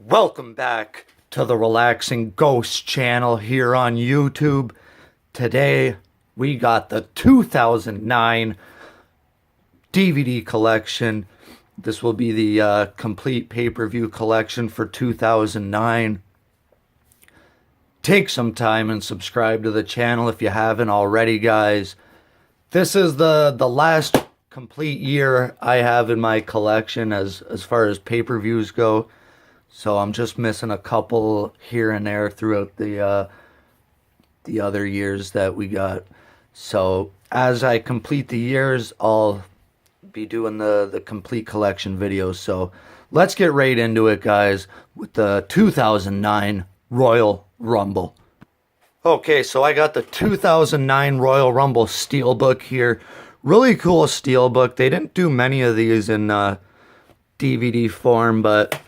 Welcome back to the Relaxing Ghost channel here on YouTube. Today we got the 2009 DVD collection. This will be the complete pay-per-view collection for 2009. Take some time and subscribe to the channel if you haven't already, guys. This is the last complete year I have in my collection as far as pay-per-views go. So I'm just missing a couple here and there throughout the other years that we got. So as I complete the years, I'll be doing the complete collection videos. So let's get right into it, guys, with the 2009 Royal Rumble. Okay, so I got the 2009 Royal Rumble Steelbook here. Really cool Steelbook. They didn't do many of these in DVD form, but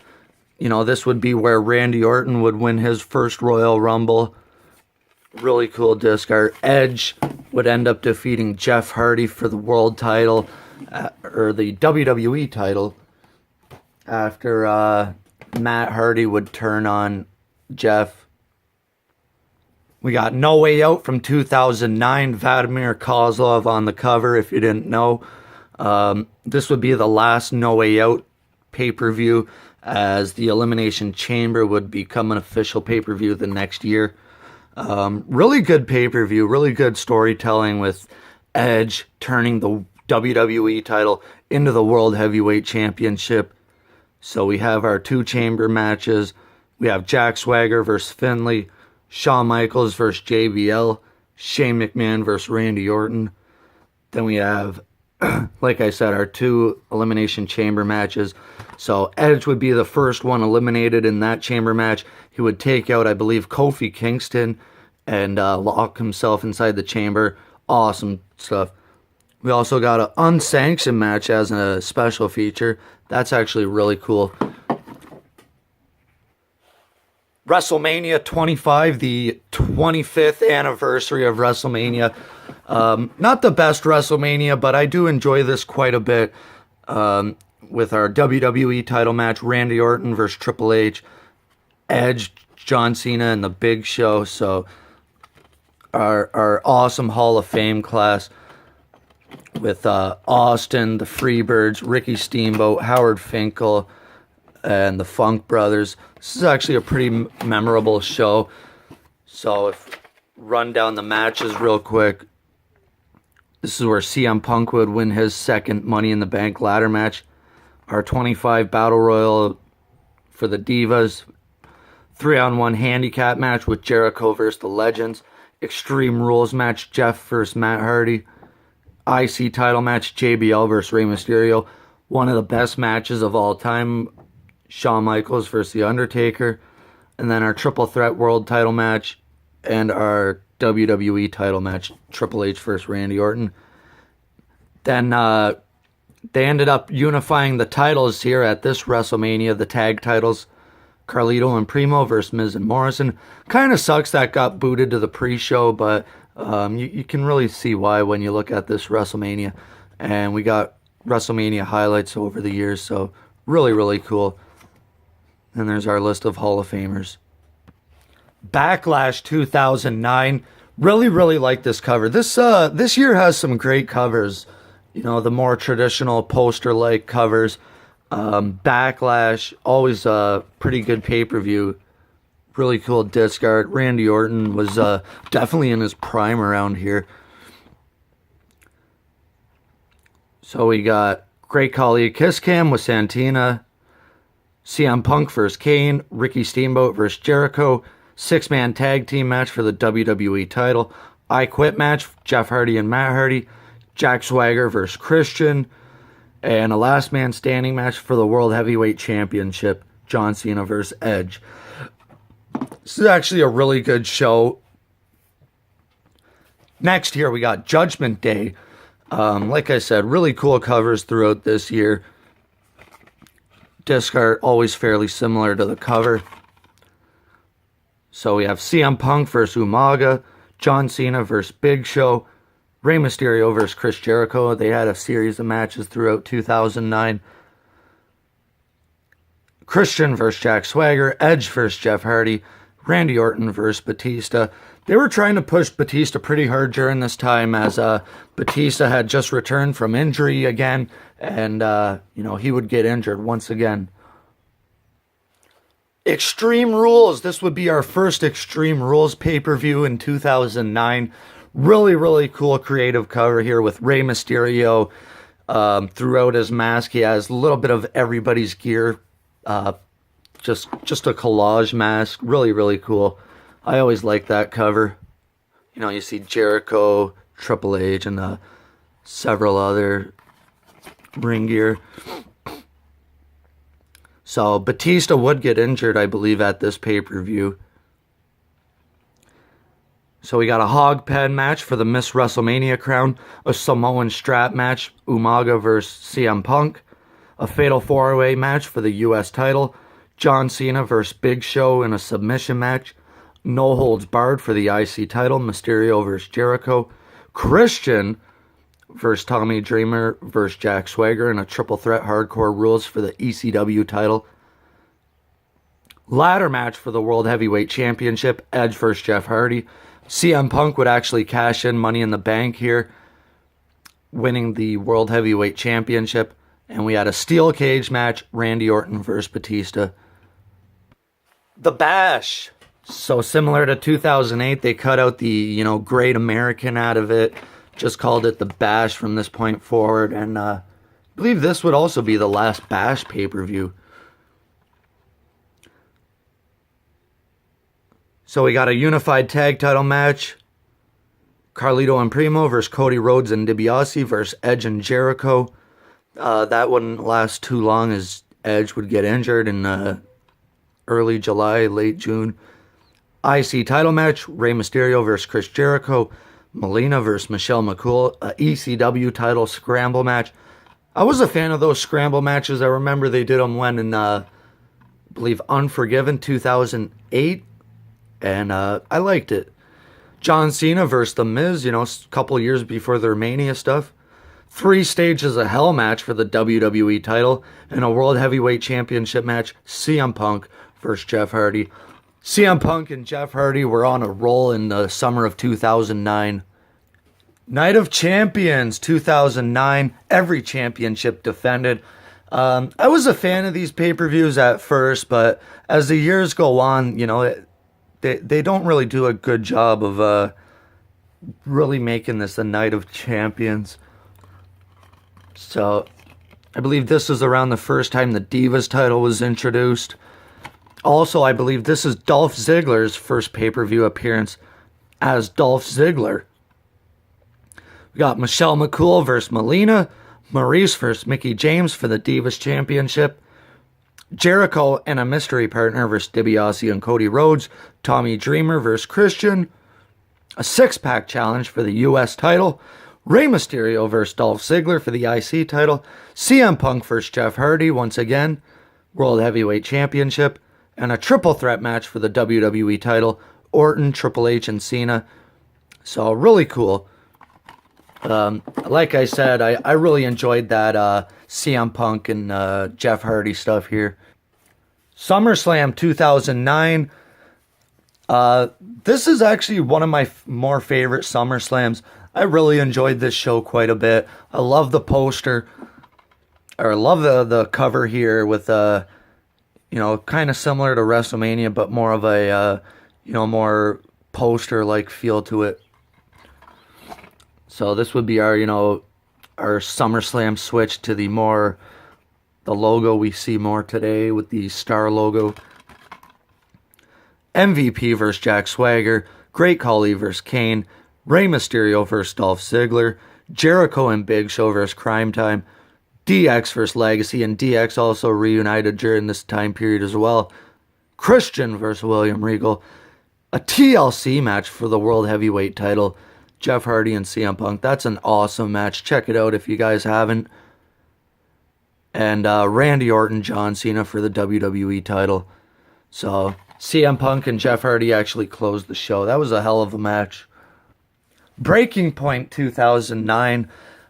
you know, this would be where Randy Orton would win his first Royal Rumble. Really cool disc art. Edge would end up defeating Jeff Hardy for the world title, or the WWE title, after Matt Hardy would turn on Jeff. We got No Way Out from 2009, Vladimir Kozlov on the cover, if you didn't know. This would be the last No Way Out pay-per-view, as the Elimination Chamber would become an official pay-per-view the next year. Really good pay-per-view, really good storytelling with Edge turning the WWE title into the World Heavyweight Championship. So we have our two chamber matches. We have Jack Swagger versus Finlay, Shawn Michaels versus JBL, Shane McMahon versus Randy Orton. Then we have, like I said, our two Elimination Chamber matches. So Edge would be the first one eliminated in that chamber match. He would take out, I believe, Kofi Kingston and lock himself inside the chamber. Awesome stuff. We also got an unsanctioned match as a special feature. That's actually really cool. WrestleMania 25, the 25th anniversary of WrestleMania. Not the best WrestleMania, but I do enjoy this quite a bit. With our WWE title match, Randy Orton versus Triple H, Edge, John Cena, and The Big Show. So our awesome Hall of Fame class with Austin, the Freebirds, Ricky Steamboat, Howard Finkel, and the Funk Brothers. This is actually a pretty memorable show. So if run down the matches real quick. This is where CM Punk would win his second Money in the Bank ladder match. Our 25 Battle Royal for the Divas. 3-on-1 handicap match with Jericho versus the Legends. Extreme Rules match, Jeff versus Matt Hardy. IC title match, JBL versus Rey Mysterio. One of the best matches of all time, Shawn Michaels versus The Undertaker. And then our triple threat world title match and our WWE title match, Triple H versus Randy Orton. Then they ended up unifying the titles here at this WrestleMania, the tag titles. Carlito and Primo versus Miz and Morrison. Kind of sucks that got booted to the pre-show, but you can really see why when you look at this WrestleMania. And we got WrestleMania highlights over the years, so really, really cool. And there's our list of Hall of Famers. Backlash 2009. Really, really like this cover. This year has some great covers. You know, the more traditional poster-like covers. Backlash, always a pretty good pay-per-view. Really cool disc art. Randy Orton was definitely in his prime around here. So we got Great Khali Kiss Cam with Santina. CM Punk versus Kane. Ricky Steamboat versus Jericho. 6-man tag team match for the WWE title. I Quit match, Jeff Hardy and Matt Hardy. Jack Swagger versus Christian. And a last man standing match for the World Heavyweight Championship, John Cena versus Edge. This is actually a really good show. Next here we got Judgment Day. Like I said, really cool covers throughout this year. Disc art always fairly similar to the cover. So we have CM Punk versus Umaga, John Cena versus Big Show, Rey Mysterio versus Chris Jericho. They had a series of matches throughout 2009. Christian versus Jack Swagger, Edge versus Jeff Hardy, Randy Orton versus Batista. They were trying to push Batista pretty hard during this time, as Batista had just returned from injury again, and he would get injured once again. Extreme Rules. This would be our first Extreme Rules pay-per-view in 2009. Really, really cool creative cover here with Rey Mysterio. Throughout his mask, he has a little bit of everybody's gear. Just a collage mask. Really, really cool. I always like that cover. You see Jericho, Triple H, and several other ring gear. So Batista would get injured, I believe, at this pay-per-view. So we got a hog pen match for the Miss WrestleMania crown, a Samoan strap match, Umaga versus CM Punk, a fatal 4-way match for the US title, John Cena versus Big Show in a submission match, no holds barred for the IC title, Mysterio versus Jericho, Christian versus Tommy Dreamer versus Jack Swagger in a triple threat hardcore rules for the ECW title. Ladder match for the World Heavyweight Championship, Edge versus Jeff Hardy. CM Punk would actually cash in Money in the Bank here, winning the World Heavyweight Championship. And we had a steel cage match, Randy Orton versus Batista. The Bash. So similar to 2008, they cut out the, Great American out of it. Just called it the Bash from this point forward. And I believe this would also be the last Bash pay-per-view. So we got a unified tag title match. Carlito and Primo versus Cody Rhodes and DiBiase versus Edge and Jericho. That wouldn't last too long, as Edge would get injured in early July, late June. IC title match, Rey Mysterio versus Chris Jericho. Melina versus Michelle McCool. A ECW title scramble match. I was a fan of those scramble matches. I remember they did them when in, I believe, Unforgiven 2008. And I liked it. John Cena versus The Miz, a couple years before their Mania stuff. 3 stages of hell match for the WWE title. And a World Heavyweight Championship match, CM Punk versus Jeff Hardy. CM Punk and Jeff Hardy were on a roll in the summer of 2009. Night of Champions 2009. Every championship defended. I was a fan of these pay-per-views at first, but as the years go on, they don't really do a good job of really making this a Night of Champions. So I believe this is around the first time the Divas title was introduced. Also, I believe this is Dolph Ziggler's first pay-per-view appearance as Dolph Ziggler. We got Michelle McCool versus Melina. Maurice versus Mickie James for the Divas Championship. Jericho and a mystery partner versus DiBiase and Cody Rhodes. Tommy Dreamer versus Christian. A 6-pack challenge for the US title. Rey Mysterio versus Dolph Ziggler for the IC title. CM Punk versus Jeff Hardy once again. World Heavyweight Championship. And a triple threat match for the WWE title. Orton, Triple H, and Cena. So really cool. Like I said, I really enjoyed that CM Punk and Jeff Hardy stuff here. SummerSlam 2009. This is actually one of my more favorite SummerSlams. I really enjoyed this show quite a bit. I love the poster. Or I love the cover here with, kind of similar to WrestleMania, but more of a, more poster-like feel to it. So this would be our, our SummerSlam switch to the logo we see more today with the star logo. MVP versus Jack Swagger. Great Khali versus Kane. Rey Mysterio versus Dolph Ziggler. Jericho and Big Show versus Crime Time. DX versus Legacy, and DX also reunited during this time period as well. Christian versus William Regal. A TLC match for the World Heavyweight title. Jeff Hardy and CM Punk. That's an awesome match. Check it out if you guys haven't. And Randy Orton, John Cena for the WWE title. So CM Punk and Jeff Hardy actually closed the show. That was a hell of a match. Breaking Point 2009.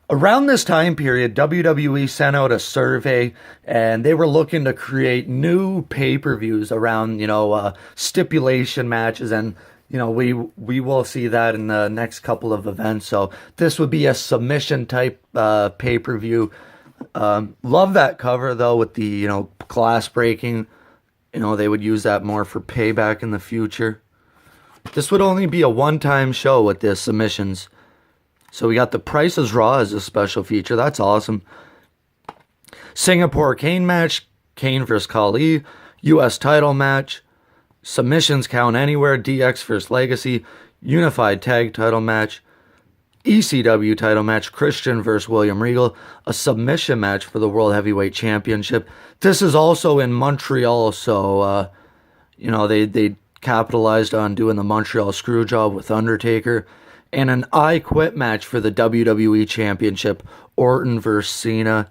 Around this time period, WWE sent out a survey and they were looking to create new pay-per-views around, stipulation matches. And, we will see that in the next couple of events. So this would be a submission type pay-per-view. Love that cover though with the, glass breaking. They would use that more for Payback in the future. This would only be a one-time show with the submissions. So we got the Price is Raw as a special feature. That's awesome. Singapore Kane match. Kane vs. Khali. U.S. title match. Submissions count anywhere. DX vs. Legacy. Unified tag title match. ECW title match. Christian vs. William Regal. A submission match for the World Heavyweight Championship. This is also in Montreal. So, they capitalized on doing the Montreal Screwjob with Undertaker. And an I Quit match for the WWE Championship, Orton versus Cena.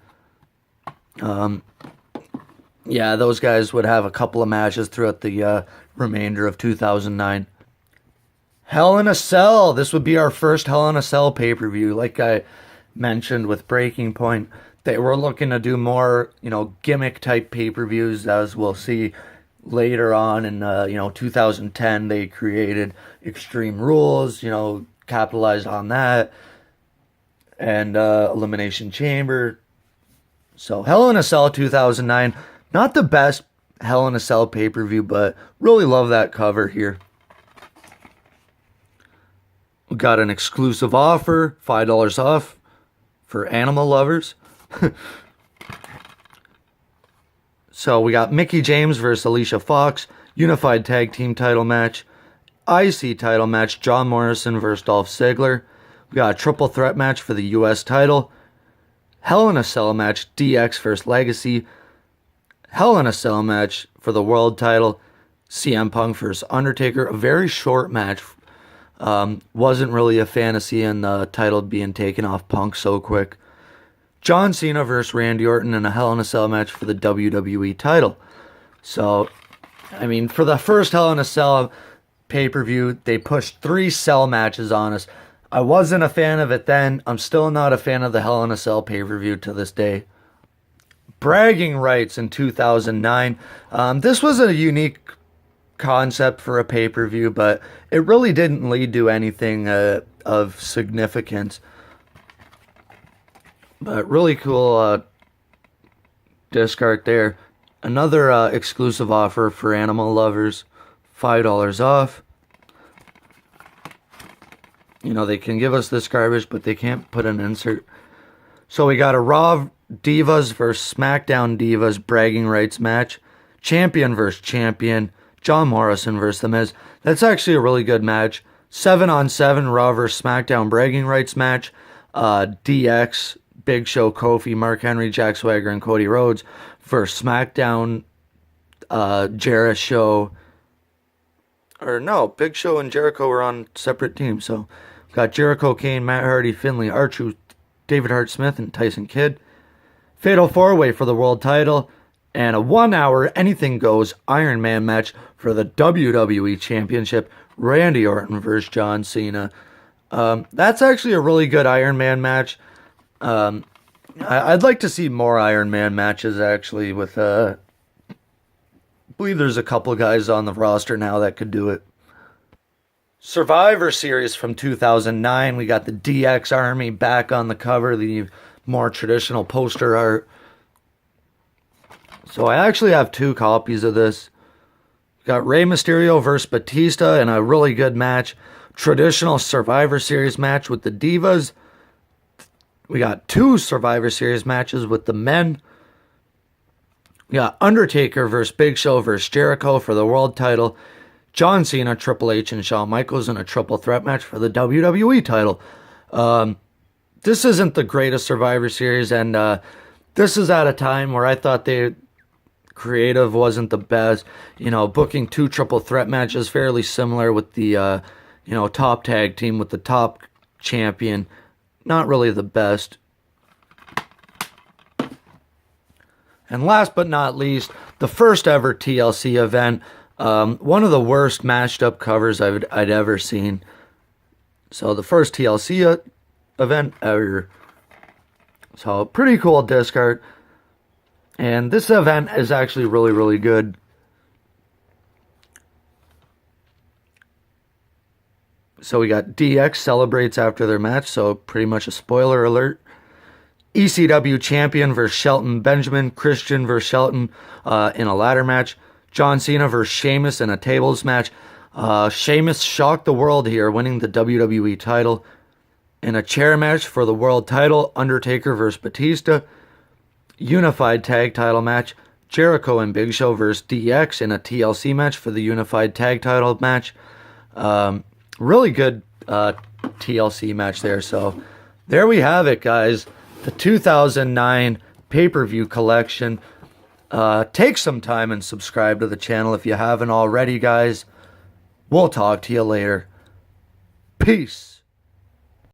Those guys would have a couple of matches throughout the remainder of 2009. Hell in a Cell. This would be our first Hell in a Cell pay-per-view. Like I mentioned with Breaking Point, they were looking to do more, gimmick-type pay-per-views, as we'll see later on in, 2010. They created Extreme Rules, capitalized on that, and Elimination Chamber. So Hell in a Cell 2009, not the best Hell in a Cell pay-per-view, but really love that cover here. We got an exclusive offer, $5 off for animal lovers. So we got Mickie James versus Alicia Fox, Unified Tag Team title match. IC title match, John Morrison versus Dolph Ziggler. We got a triple threat match for the U.S. title. Hell in a Cell match, DX versus Legacy. Hell in a Cell match for the world title, CM Punk versus Undertaker. A very short match. Wasn't really a fantasy in the title being taken off Punk so quick. John Cena versus Randy Orton in a Hell in a Cell match for the WWE title. So, for the first Hell in a Cell pay-per-view, they pushed 3 cell matches on us. I wasn't a fan of it then. I'm still not a fan of the Hell in a Cell pay-per-view to this day. Bragging rights in 2009. This was a unique concept for a pay-per-view, but it really didn't lead to anything of significance. But really cool disc art there. Another exclusive offer for animal lovers. $5 off. They can give us this garbage, but they can't put an insert. So we got a Raw Divas versus SmackDown Divas bragging rights match. Champion versus champion. John Morrison versus The Miz. That's actually a really good match. 7-on-7 Raw versus SmackDown bragging rights match. DX, Big Show, Kofi, Mark Henry, Jack Swagger, and Cody Rhodes versus SmackDown Jericho. Or no, Big Show and Jericho were on separate teams. So, got Jericho, Kane, Matt Hardy, Finlay, R-Truth, David Hart Smith, and Tyson Kidd. Fatal 4-Way for the world title. And a 1-hour anything goes Iron Man match for the WWE Championship. Randy Orton versus John Cena. That's actually a really good Iron Man match. I'd like to see more Iron Man matches actually with I believe there's a couple of guys on the roster now that could do it. Survivor Series from 2009. We got the DX Army back on the cover, the more traditional poster art. So I actually have 2 copies of this. We got Rey Mysterio versus Batista in a really good match. Traditional Survivor Series match with the Divas. We got 2 Survivor Series matches with the men. We got Undertaker versus Big Show versus Jericho for the world title. John Cena, Triple H, and Shawn Michaels in a triple threat match for the WWE title. This isn't the greatest Survivor Series, and this is at a time where I thought the creative wasn't the best. Booking 2 triple threat matches fairly similar with the top tag team with the top champion. Not really the best. And last but not least, the first ever TLC event. One of the worst mashed up covers I'd ever seen. So the first TLC event ever. So, pretty cool disc art. And this event is actually really, really good. So we got DX celebrates after their match, so pretty much a spoiler alert. ECW champion versus Shelton Benjamin. Christian versus Shelton in a ladder match. John Cena versus Sheamus in a tables match. Sheamus shocked the world here, winning the WWE title. In a chair match for the world title, Undertaker versus Batista. Unified tag title match. Jericho and Big Show versus DX in a TLC match for the unified tag title match. Really good TLC match there. So there we have it, guys. The 2009 pay-per-view collection. Take some time and subscribe to the channel if you haven't already, guys. We'll talk to you later. Peace.